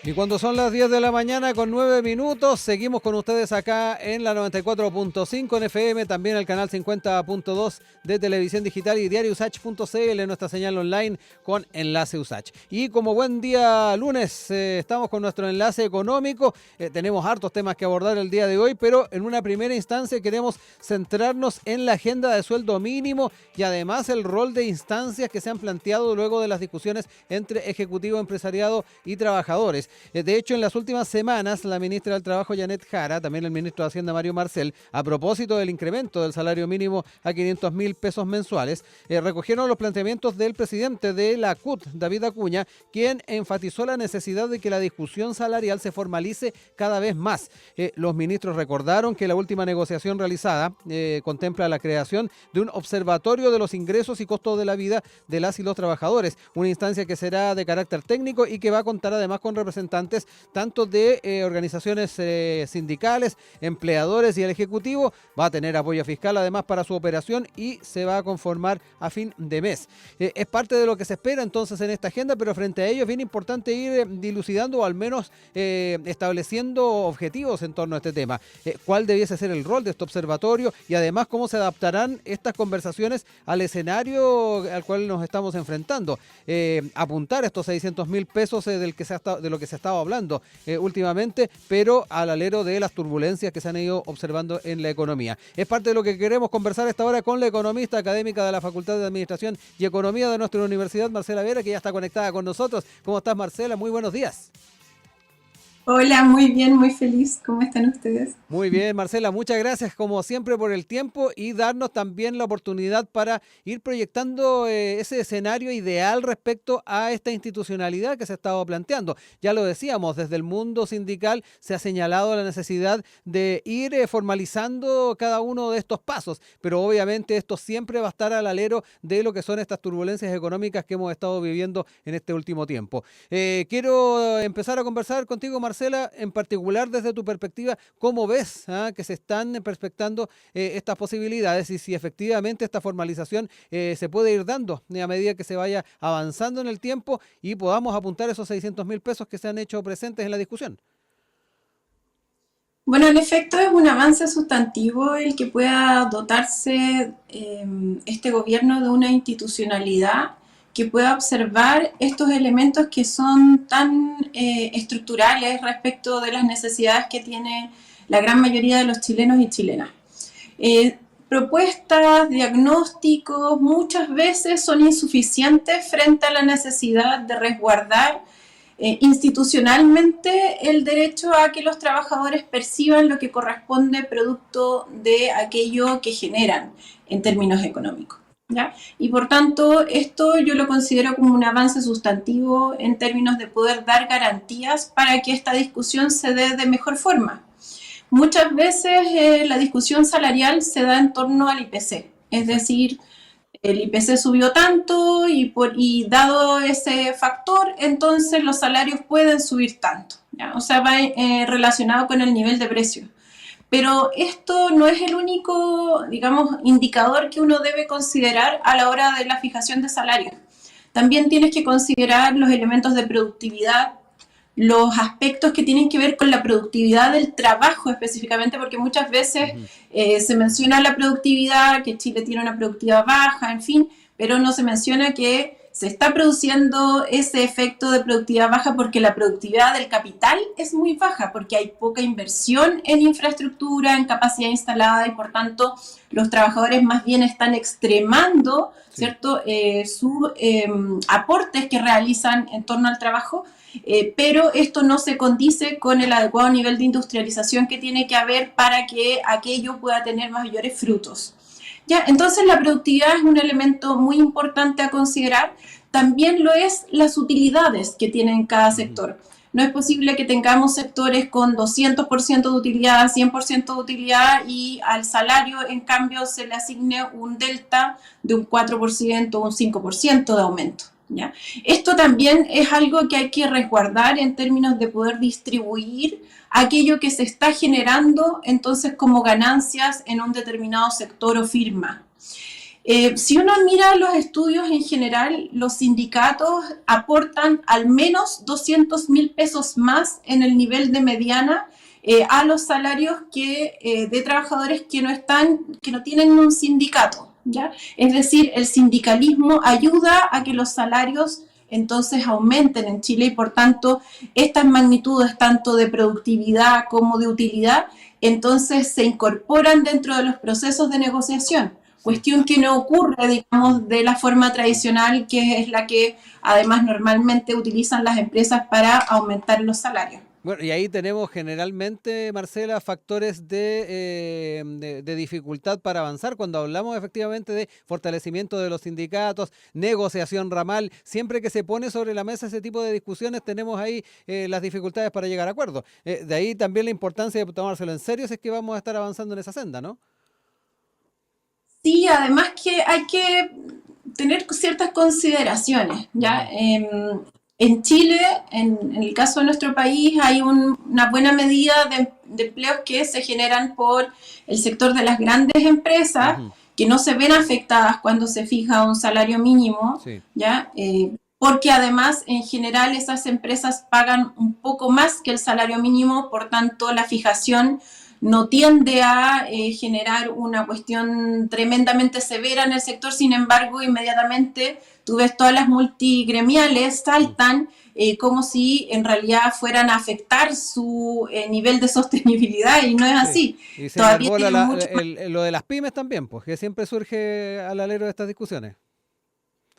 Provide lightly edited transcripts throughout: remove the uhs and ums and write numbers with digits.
Y cuando son las 10 de la mañana con 9 minutos, seguimos con ustedes acá en la 94.5 en FM, también el canal 50.2 de Televisión Digital y diariousach.cl, nuestra señal online con Enlace Usach. Y como buen día lunes, estamos con nuestro enlace económico. Tenemos hartos temas que abordar el día de hoy, pero en una primera instancia queremos centrarnos en la agenda de sueldo mínimo y además el rol de instancias que se han planteado luego de las discusiones entre Ejecutivo, empresariado y trabajadores. De hecho, en las últimas semanas, la ministra del Trabajo, Janet Jara, también el ministro de Hacienda, Mario Marcel, a propósito del incremento del salario mínimo a 500.000 pesos mensuales, recogieron los planteamientos del presidente de la CUT, David Acuña, quien enfatizó la necesidad de que la discusión salarial se formalice cada vez más. Los ministros recordaron que la última negociación realizada contempla la creación de un observatorio de los ingresos y costos de la vida de las y los trabajadores, una instancia que será de carácter técnico y que va a contar además con representantes tanto de organizaciones sindicales, empleadores y el Ejecutivo. Va a tener apoyo fiscal además para su operación y se va a conformar a fin de mes. Es parte de lo que se espera entonces en esta agenda, pero frente a ello es bien importante ir dilucidando o al menos estableciendo objetivos en torno a este tema. ¿Cuál debiese ser el rol de este observatorio? Y además, ¿cómo se adaptarán estas conversaciones al escenario al cual nos estamos enfrentando? Apuntar estos 600.000 pesos de lo que se ha estado hablando últimamente, pero al alero de las turbulencias que se han ido observando en la economía. Es parte de lo que queremos conversar a esta hora con la economista académica de la Facultad de Administración y Economía de nuestra universidad, Marcela Vera, que ya está conectada con nosotros. ¿Cómo estás, Marcela? Muy buenos días. Hola, muy bien, muy feliz. ¿Cómo están ustedes? Muy bien, Marcela, muchas gracias como siempre por el tiempo y darnos también la oportunidad para ir proyectando ese escenario ideal respecto a esta institucionalidad que se ha estado planteando. Ya lo decíamos, desde el mundo sindical se ha señalado la necesidad de ir formalizando cada uno de estos pasos, pero obviamente esto siempre va a estar al alero de lo que son estas turbulencias económicas que hemos estado viviendo en este último tiempo. Quiero empezar a conversar contigo, Marcela, en particular desde tu perspectiva, ¿cómo ves que se están perspectando estas posibilidades y si efectivamente esta formalización se puede ir dando a medida que se vaya avanzando en el tiempo y podamos apuntar esos 600.000 pesos que se han hecho presentes en la discusión? Bueno, en efecto es un avance sustantivo el que pueda dotarse este gobierno de una institucionalidad que pueda observar estos elementos que son tan estructurales respecto de las necesidades que tiene la gran mayoría de los chilenos y chilenas. Propuestas, diagnósticos, muchas veces son insuficientes frente a la necesidad de resguardar institucionalmente el derecho a que los trabajadores perciban lo que corresponde producto de aquello que generan en términos económicos, ¿ya? Y por tanto, esto yo lo considero como un avance sustantivo en términos de poder dar garantías para que esta discusión se dé de mejor forma. Muchas veces la discusión salarial se da en torno al IPC, es decir, el IPC subió tanto y dado ese factor, entonces los salarios pueden subir tanto, ¿ya? O sea, va relacionado con el nivel de precio. Pero esto no es el único, digamos, indicador que uno debe considerar a la hora de la fijación de salarios. También tienes que considerar los elementos de productividad, los aspectos que tienen que ver con la productividad del trabajo específicamente, porque muchas veces se menciona la productividad, que Chile tiene una productividad baja, en fin, pero no se menciona que se está produciendo ese efecto de productividad baja porque la productividad del capital es muy baja, porque hay poca inversión en infraestructura, en capacidad instalada y por tanto los trabajadores más bien están extremando, sí, ¿cierto? Sus aportes que realizan en torno al trabajo. Pero esto no se condice con el adecuado nivel de industrialización que tiene que haber para que aquello pueda tener mayores frutos. ¿Ya? Entonces la productividad es un elemento muy importante a considerar. También lo es las utilidades que tiene cada sector. No es posible que tengamos sectores con 200% de utilidad, 100% de utilidad y al salario, en cambio, se le asigne un delta de un 4% o un 5% de aumento, ¿ya? Esto también es algo que hay que resguardar en términos de poder distribuir aquello que se está generando entonces como ganancias en un determinado sector o firma. Si uno mira los estudios en general, los sindicatos aportan al menos 200.000 pesos más en el nivel de mediana a los salarios de trabajadores que no tienen un sindicato, ¿ya? Es decir, el sindicalismo ayuda a que los salarios entonces aumenten en Chile y por tanto estas magnitudes tanto de productividad como de utilidad entonces se incorporan dentro de los procesos de negociación. Cuestión que no ocurre, digamos, de la forma tradicional, que es la que además normalmente utilizan las empresas para aumentar los salarios. Bueno, y ahí tenemos generalmente, Marcela, factores de dificultad para avanzar. Cuando hablamos efectivamente de fortalecimiento de los sindicatos, negociación ramal, siempre que se pone sobre la mesa ese tipo de discusiones, tenemos ahí las dificultades para llegar a acuerdos. De ahí también la importancia de tomárselo en serio si es que vamos a estar avanzando en esa senda, ¿no? Sí, además que hay que tener ciertas consideraciones, ¿ya? En Chile, en el caso de nuestro país, hay una buena medida de empleos que se generan por el sector de las grandes empresas, que no se ven afectadas cuando se fija un salario mínimo, Sí. ¿ya? Porque además, en general, esas empresas pagan un poco más que el salario mínimo, por tanto, la fijación no tiende a generar una cuestión tremendamente severa en el sector, sin embargo, inmediatamente tú ves todas las multigremiales saltan como si en realidad fueran a afectar su nivel de sostenibilidad y no es así. Sí. Y se Todavía enarbola tienen mucho. lo de las pymes también, pues que siempre surge al alero de estas discusiones.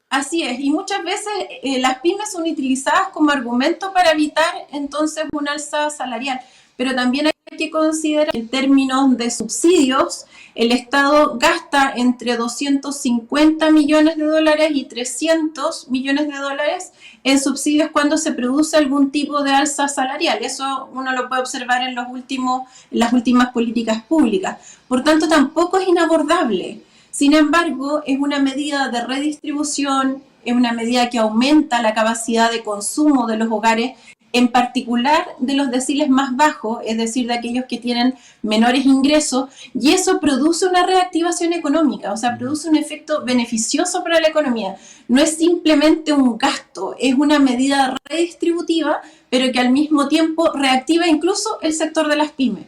Así es, y muchas veces las pymes son utilizadas como argumento para evitar entonces un alza salarial, pero también hay que considerar que en términos de subsidios, el Estado gasta entre 250 millones de dólares y 300 millones de dólares en subsidios cuando se produce algún tipo de alza salarial. Eso uno lo puede observar en las últimas políticas públicas. Por tanto, tampoco es inabordable. Sin embargo, es una medida de redistribución, es una medida que aumenta la capacidad de consumo de los hogares, en particular de los deciles más bajos, es decir, de aquellos que tienen menores ingresos, y eso produce una reactivación económica, o sea, produce un efecto beneficioso para la economía. No es simplemente un gasto, es una medida redistributiva, pero que al mismo tiempo reactiva incluso el sector de las pymes.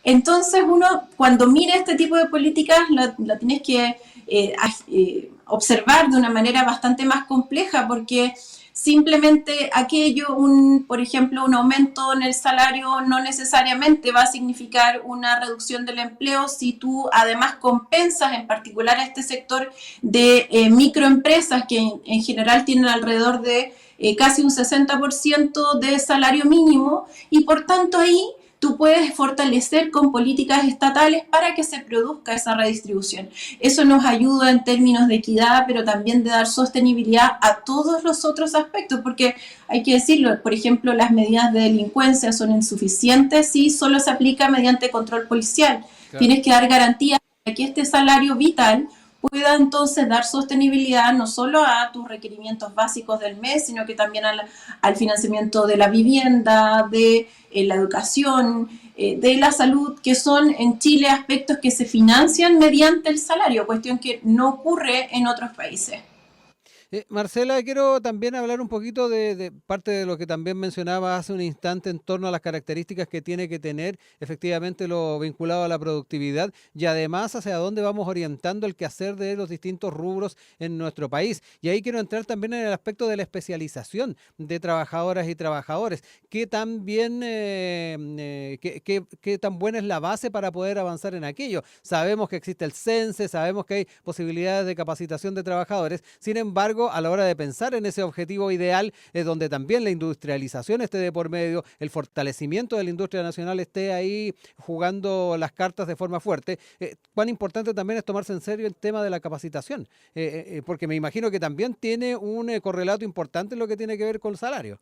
Entonces uno cuando mira este tipo de políticas la tienes que observar de una manera bastante más compleja porque simplemente por ejemplo, un aumento en el salario no necesariamente va a significar una reducción del empleo si tú además compensas en particular a este sector de microempresas que en general tienen alrededor de casi un 60% de salario mínimo y por tanto ahí tú puedes fortalecer con políticas estatales para que se produzca esa redistribución. Eso nos ayuda en términos de equidad, pero también de dar sostenibilidad a todos los otros aspectos, porque hay que decirlo, por ejemplo, las medidas de delincuencia son insuficientes si solo se aplica mediante control policial. Claro. Tienes que dar garantías de que este salario vital pueda entonces dar sostenibilidad no solo a tus requerimientos básicos del mes, sino que también al financiamiento de la vivienda, de la educación, de la salud, que son en Chile aspectos que se financian mediante el salario, cuestión que no ocurre en otros países. Marcela, quiero también hablar un poquito de parte de lo que también mencionaba hace un instante en torno a las características que tiene que tener efectivamente lo vinculado a la productividad y además hacia dónde vamos orientando el quehacer de los distintos rubros en nuestro país. Y ahí quiero entrar también en el aspecto de la especialización de trabajadoras y trabajadores. ¿Qué tan bien, qué tan buena es la base para poder avanzar en aquello? Sabemos que existe el CENSE, sabemos que hay posibilidades de capacitación de trabajadores, sin embargo, a la hora de pensar en ese objetivo ideal, es donde también la industrialización esté de por medio, el fortalecimiento de la industria nacional esté ahí jugando las cartas de forma fuerte. Cuán importante también es tomarse en serio el tema de la capacitación, porque me imagino que también tiene un correlato importante en lo que tiene que ver con el salario.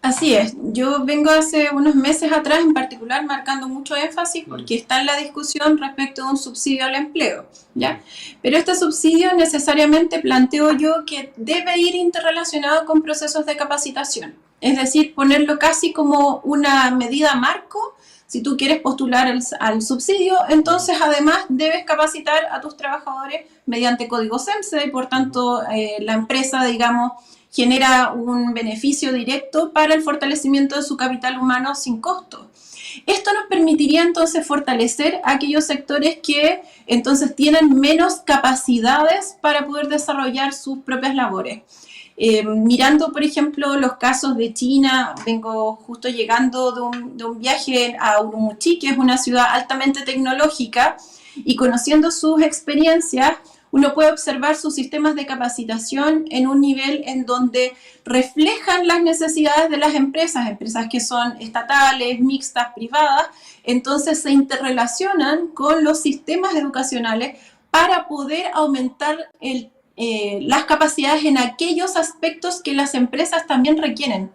Así es, yo vengo hace unos meses atrás en particular marcando mucho énfasis porque está en la discusión respecto de un subsidio al empleo, ¿ya? Pero este subsidio necesariamente planteo yo que debe ir interrelacionado con procesos de capacitación, es decir, ponerlo casi como una medida marco si tú quieres postular al subsidio, entonces además debes capacitar a tus trabajadores mediante código SEMSE y por tanto la empresa, digamos, genera un beneficio directo para el fortalecimiento de su capital humano sin costo. Esto nos permitiría entonces fortalecer aquellos sectores que entonces tienen menos capacidades para poder desarrollar sus propias labores. Mirando, por ejemplo, los casos de China, vengo justo llegando de un viaje a Urumqi, que es una ciudad altamente tecnológica, y conociendo sus experiencias, uno puede observar sus sistemas de capacitación en un nivel en donde reflejan las necesidades de las empresas que son estatales, mixtas, privadas, entonces se interrelacionan con los sistemas educacionales para poder aumentar las capacidades en aquellos aspectos que las empresas también requieren.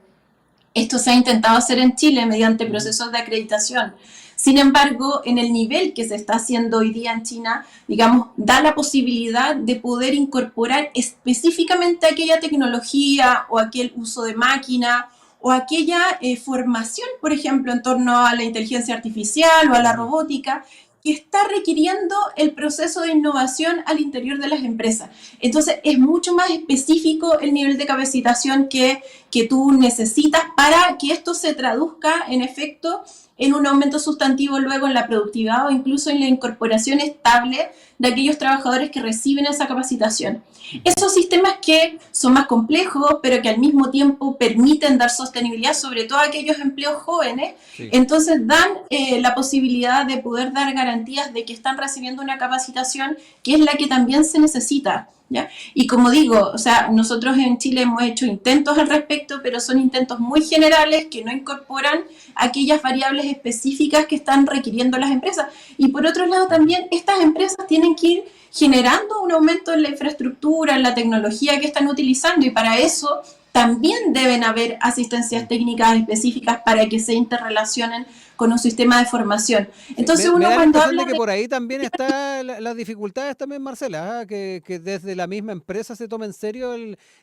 Esto se ha intentado hacer en Chile mediante procesos de acreditación. Sin embargo, en el nivel que se está haciendo hoy día en China, digamos, da la posibilidad de poder incorporar específicamente aquella tecnología o aquel uso de máquina o aquella formación, por ejemplo, en torno a la inteligencia artificial o a la robótica, que está requiriendo el proceso de innovación al interior de las empresas. Entonces, es mucho más específico el nivel de capacitación que tú necesitas para que esto se traduzca en efecto en un aumento sustantivo luego en la productividad o incluso en la incorporación estable de aquellos trabajadores que reciben esa capacitación. Esos sistemas que son más complejos, pero que al mismo tiempo permiten dar sostenibilidad, sobre todo a aquellos empleos jóvenes, sí. Entonces dan la posibilidad de poder dar garantías de que están recibiendo una capacitación que es la que también se necesita. ¿Ya? Y como digo, o sea, nosotros en Chile hemos hecho intentos al respecto, pero son intentos muy generales que no incorporan aquellas variables específicas que están requiriendo las empresas. Y por otro lado también estas empresas tienen que ir generando un aumento en la infraestructura, en la tecnología que están utilizando y para eso también deben haber asistencias técnicas específicas para que se interrelacionen con un sistema de formación. Entonces me uno da cuando la habla de que por ahí también está las dificultades también, Marcela, que desde la misma empresa se toma en serio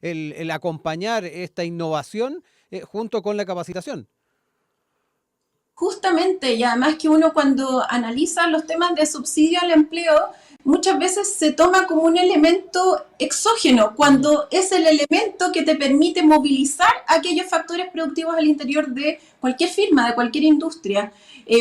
el acompañar esta innovación junto con la capacitación. Justamente, y además que uno cuando analiza los temas de subsidio al empleo, muchas veces se toma como un elemento exógeno, cuando es el elemento que te permite movilizar aquellos factores productivos al interior de cualquier firma, de cualquier industria.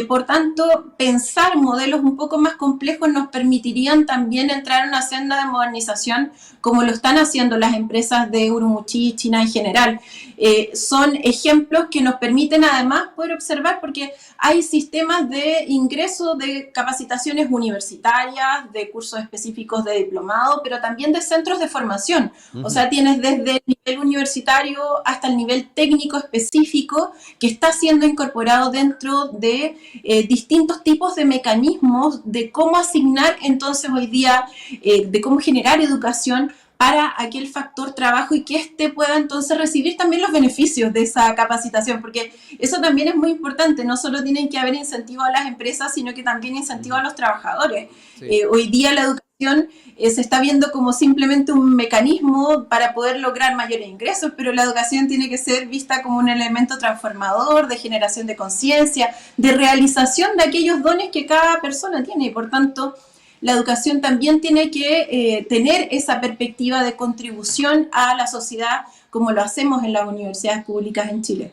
Por tanto, pensar modelos un poco más complejos nos permitirían también entrar en una senda de modernización como lo están haciendo las empresas de Urumqi y China en general. Son ejemplos que nos permiten además poder observar porque hay sistemas de ingreso de capacitaciones universitarias, de cursos específicos de diplomado, pero también de centros de formación. O sea, tienes desde el nivel universitario hasta el nivel técnico específico que está siendo incorporado dentro de distintos tipos de mecanismos de cómo asignar entonces hoy día, de cómo generar educación para aquel factor trabajo y que éste pueda entonces recibir también los beneficios de esa capacitación, porque eso también es muy importante, no solo tienen que haber incentivos a las empresas, sino que también incentivos a los trabajadores. Sí. Hoy día la educación se está viendo como simplemente un mecanismo para poder lograr mayores ingresos, pero la educación tiene que ser vista como un elemento transformador, de generación de conciencia, de realización de aquellos dones que cada persona tiene, y por tanto la educación también tiene que tener esa perspectiva de contribución a la sociedad como lo hacemos en las universidades públicas en Chile.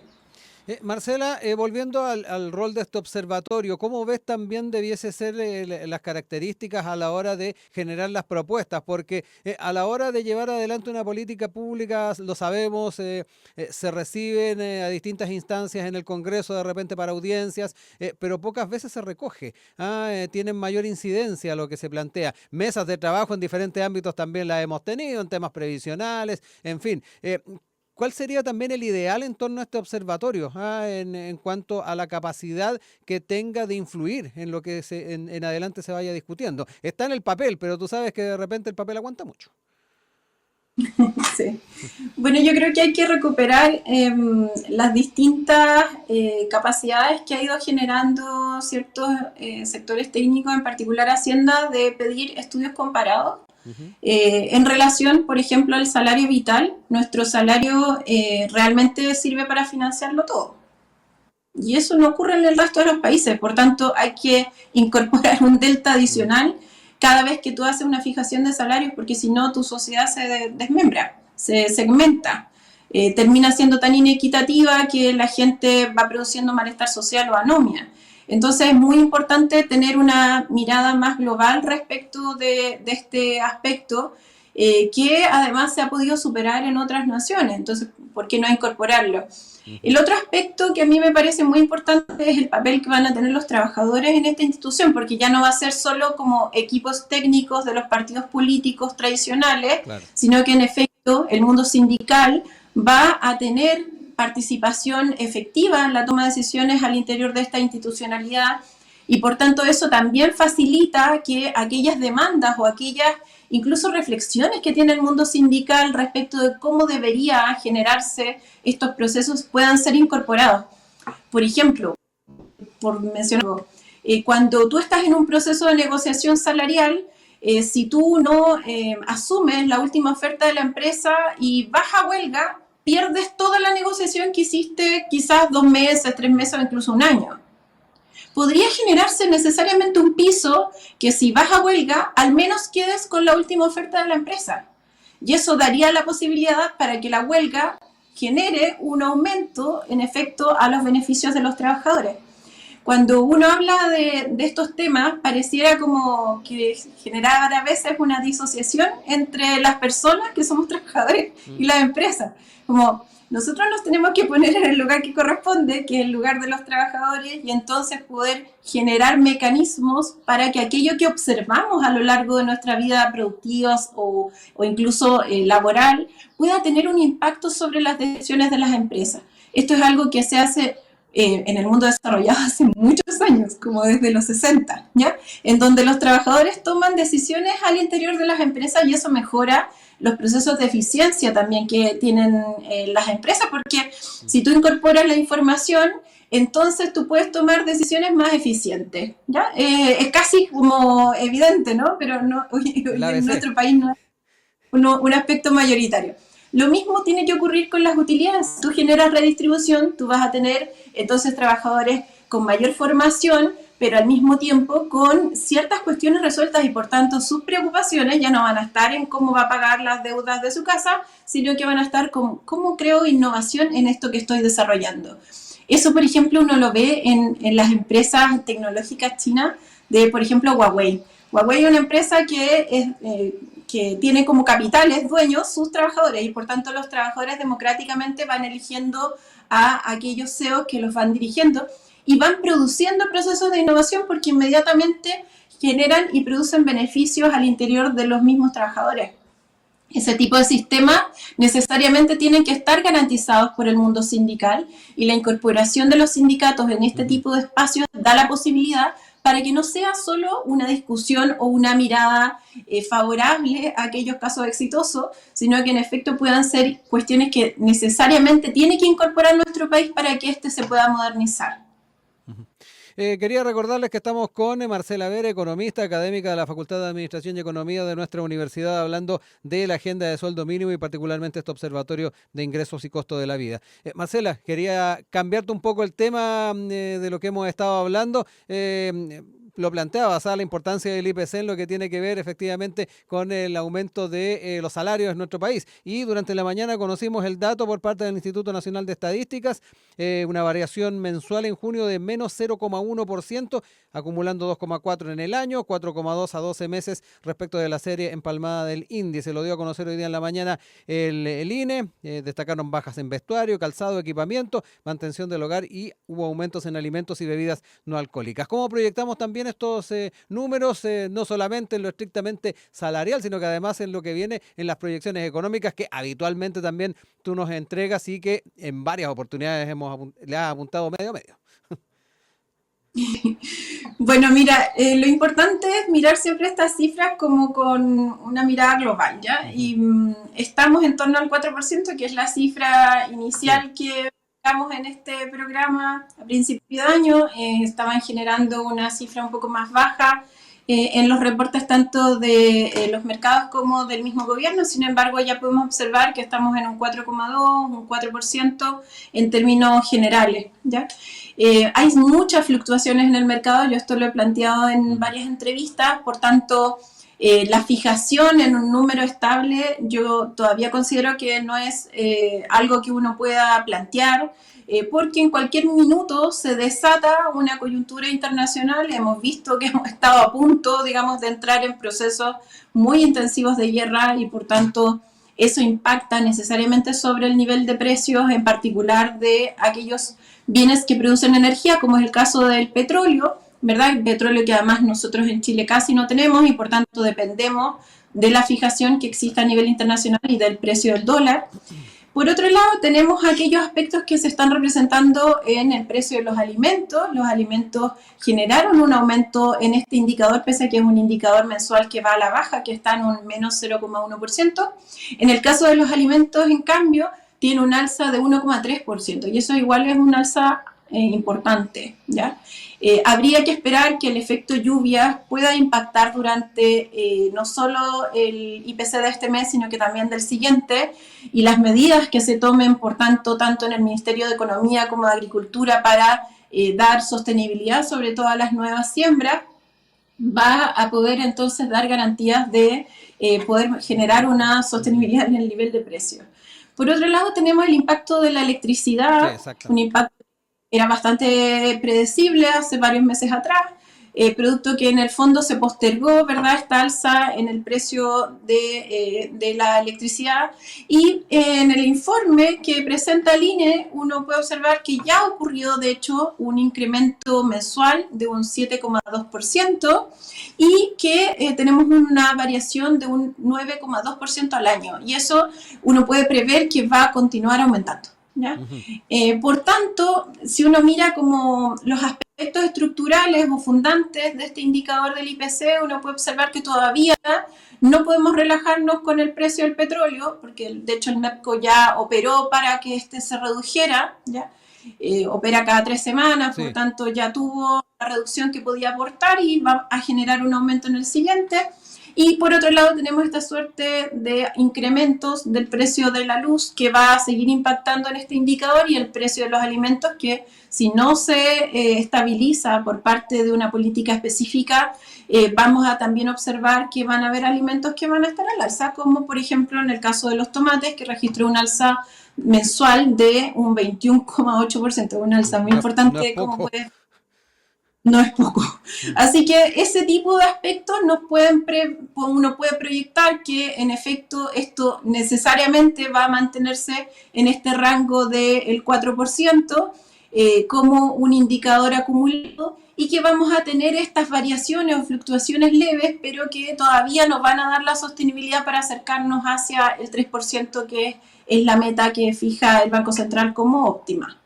Marcela, volviendo al rol de este observatorio, ¿cómo ves también debiese ser las características a la hora de generar las propuestas? Porque a la hora de llevar adelante una política pública, lo sabemos, se reciben a distintas instancias en el Congreso de repente para audiencias, pero pocas veces se recoge. Tienen mayor incidencia lo que se plantea. Mesas de trabajo en diferentes ámbitos también las hemos tenido, en temas previsionales, en fin. ¿Cuál sería también el ideal en torno a este observatorio en cuanto a la capacidad que tenga de influir en lo que en adelante se vaya discutiendo? Está en el papel, pero tú sabes que de repente el papel aguanta mucho. Sí. Bueno, yo creo que hay que recuperar las distintas capacidades que ha ido generando ciertos sectores técnicos, en particular Hacienda, de pedir estudios comparados. En relación, por ejemplo, al salario vital, nuestro salario realmente sirve para financiarlo todo. Y eso no ocurre en el resto de los países. Por tanto, hay que incorporar un delta adicional cada vez que tú haces una fijación de salarios, porque si no, tu sociedad se desmembra, se segmenta. Termina siendo tan inequitativa que la gente va produciendo malestar social o anomia. Entonces es muy importante tener una mirada más global respecto de este aspecto, que además se ha podido superar en otras naciones. Entonces, ¿por qué no incorporarlo? El otro aspecto que a mí me parece muy importante es el papel que van a tener los trabajadores en esta institución, porque ya no va a ser solo como equipos técnicos de los partidos políticos tradicionales, claro, sino que en efecto el mundo sindical va a tener participación efectiva en la toma de decisiones al interior de esta institucionalidad, y por tanto eso también facilita que aquellas demandas o aquellas incluso reflexiones que tiene el mundo sindical respecto de cómo debería generarse estos procesos puedan ser incorporados. Por ejemplo, por mencionar algo, cuando tú estás en un proceso de negociación salarial, si tú no asumes la última oferta de la empresa y vas a huelga, pierdes toda la negociación que hiciste quizás 2 meses, 3 meses o incluso un año. Podría generarse necesariamente un piso que si vas a huelga, al menos quedes con la última oferta de la empresa. Y eso daría la posibilidad para que la huelga genere un aumento, en efecto, a los beneficios de los trabajadores. Cuando uno habla de estos temas, pareciera como que generar a veces una disociación entre las personas que somos trabajadores y las empresas. Como nosotros nos tenemos que poner en el lugar que corresponde, que es el lugar de los trabajadores, y entonces poder generar mecanismos para que aquello que observamos a lo largo de nuestra vida productiva o incluso laboral pueda tener un impacto sobre las decisiones de las empresas. Esto es algo que se hace en el mundo desarrollado hace muchos años, como desde los 60, ¿ya? En donde los trabajadores toman decisiones al interior de las empresas y eso mejora los procesos de eficiencia también que tienen las empresas, porque si tú incorporas la información, entonces tú puedes tomar decisiones más eficientes, ¿ya? Es casi como evidente, ¿no? Pero no, en nuestro país no es un aspecto mayoritario. Lo mismo tiene que ocurrir con las utilidades. Tú generas redistribución, tú vas a tener entonces trabajadores con mayor formación, pero al mismo tiempo con ciertas cuestiones resueltas y por tanto sus preocupaciones ya no van a estar en cómo va a pagar las deudas de su casa, sino que van a estar con cómo creo innovación en esto que estoy desarrollando. Eso, por ejemplo, uno lo ve en las empresas tecnológicas chinas de, por ejemplo, Huawei. Huawei es una empresa que tiene como capitales dueños sus trabajadores y por tanto los trabajadores democráticamente van eligiendo a aquellos CEOs que los van dirigiendo y van produciendo procesos de innovación porque inmediatamente generan y producen beneficios al interior de los mismos trabajadores. Ese tipo de sistemas necesariamente tienen que estar garantizados por el mundo sindical y la incorporación de los sindicatos en este tipo de espacios da la posibilidad para que no sea solo una discusión o una mirada favorable a aquellos casos exitosos, sino que en efecto puedan ser cuestiones que necesariamente tiene que incorporar nuestro país para que éste se pueda modernizar. Quería recordarles que estamos con Marcela Vera, economista, académica de la Facultad de Administración y Economía de nuestra universidad, hablando de la agenda de sueldo mínimo y particularmente este observatorio de ingresos y costos de la vida. Marcela, quería cambiarte un poco el tema de lo que hemos estado hablando. Lo planteaba, la importancia del IPC en lo que tiene que ver efectivamente con el aumento de los salarios en nuestro país. Y durante la mañana conocimos el dato por parte del Instituto Nacional de Estadísticas, una variación mensual en junio de menos 0,1%, acumulando 2,4 en el año, 4,2 a 12 meses respecto de la serie empalmada del índice. Lo dio a conocer hoy día en la mañana el INE, destacaron bajas en vestuario, calzado, equipamiento, mantención del hogar y hubo aumentos en alimentos y bebidas no alcohólicas. ¿Cómo proyectamos también estos números, no solamente en lo estrictamente salarial, sino que además en lo que viene en las proyecciones económicas que habitualmente también tú nos entregas y que en varias oportunidades le has apuntado medio a medio? Bueno, mira, lo importante es mirar siempre estas cifras como con una mirada global, ¿ya? Y estamos en torno al 4%, que es la cifra inicial que estamos en este programa a principio de año. Estaban generando una cifra un poco más baja en los reportes tanto de los mercados como del mismo gobierno. Sin embargo, ya podemos observar que estamos en un 4,2, un 4% en términos generales, ¿ya? Hay muchas fluctuaciones en el mercado, yo esto lo he planteado en varias entrevistas, por tanto, la fijación en un número estable yo todavía considero que no es algo que uno pueda plantear, porque en cualquier minuto se desata una coyuntura internacional. Hemos visto que hemos estado a punto, digamos, de entrar en procesos muy intensivos de guerra y por tanto eso impacta necesariamente sobre el nivel de precios, en particular de aquellos bienes que producen energía, como es el caso del petróleo, ¿verdad? El petróleo que además nosotros en Chile casi no tenemos y por tanto dependemos de la fijación que existe a nivel internacional y del precio del dólar. Por otro lado, tenemos aquellos aspectos que se están representando en el precio de los alimentos. Los alimentos generaron un aumento en este indicador, pese a que es un indicador mensual que va a la baja, que está en un menos 0,1%. En el caso de los alimentos, en cambio, tiene un alza de 1,3%, y eso igual es un alza importante, ¿ya? Habría que esperar que el efecto lluvias pueda impactar durante no solo el IPC de este mes, sino que también del siguiente, y las medidas que se tomen, por tanto en el Ministerio de Economía como de Agricultura para dar sostenibilidad sobre todas las nuevas siembras, va a poder entonces dar garantías de poder generar una sostenibilidad en el nivel de precios. Por otro lado, tenemos el impacto de la electricidad, un impacto era bastante predecible hace varios meses atrás, producto que en el fondo se postergó, ¿verdad?, esta alza en el precio de la electricidad. Y en el informe que presenta el INE, uno puede observar que ya ha ocurrido, de hecho, un incremento mensual de un 7,2% y que tenemos una variación de un 9,2% al año. Y eso uno puede prever que va a continuar aumentando, ¿ya? Por tanto, si uno mira como los aspectos estructurales o fundantes de este indicador del IPC, uno puede observar que todavía no podemos relajarnos con el precio del petróleo, porque de hecho el MEPCO ya operó para que este se redujera, ¿ya? Opera cada 3 semanas, por tanto ya tuvo la reducción que podía aportar y va a generar un aumento en el siguiente. Y por otro lado tenemos esta suerte de incrementos del precio de la luz que va a seguir impactando en este indicador, y el precio de los alimentos que, si no se estabiliza por parte de una política específica, vamos a también observar que van a haber alimentos que van a estar al alza, como por ejemplo en el caso de los tomates, que registró un alza mensual de un 21,8%, un alza muy importante, como puede... No es poco. Así que ese tipo de aspectos uno puede proyectar que en efecto esto necesariamente va a mantenerse en este rango del 4% como un indicador acumulado, y que vamos a tener estas variaciones o fluctuaciones leves, pero que todavía nos van a dar la sostenibilidad para acercarnos hacia el 3%, que es la meta que fija el Banco Central como óptima.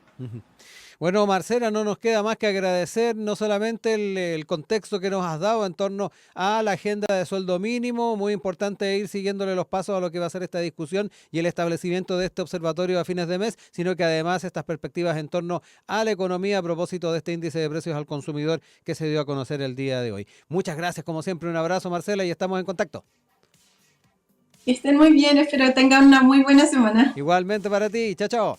Bueno, Marcela, no nos queda más que agradecer no solamente el contexto que nos has dado en torno a la agenda de sueldo mínimo, muy importante ir siguiéndole los pasos a lo que va a ser esta discusión y el establecimiento de este observatorio a fines de mes, sino que además estas perspectivas en torno a la economía a propósito de este índice de precios al consumidor que se dio a conocer el día de hoy. Muchas gracias, como siempre, un abrazo, Marcela, y estamos en contacto. Que estén muy bien, espero que tengan una muy buena semana. Igualmente para ti, chao, chao.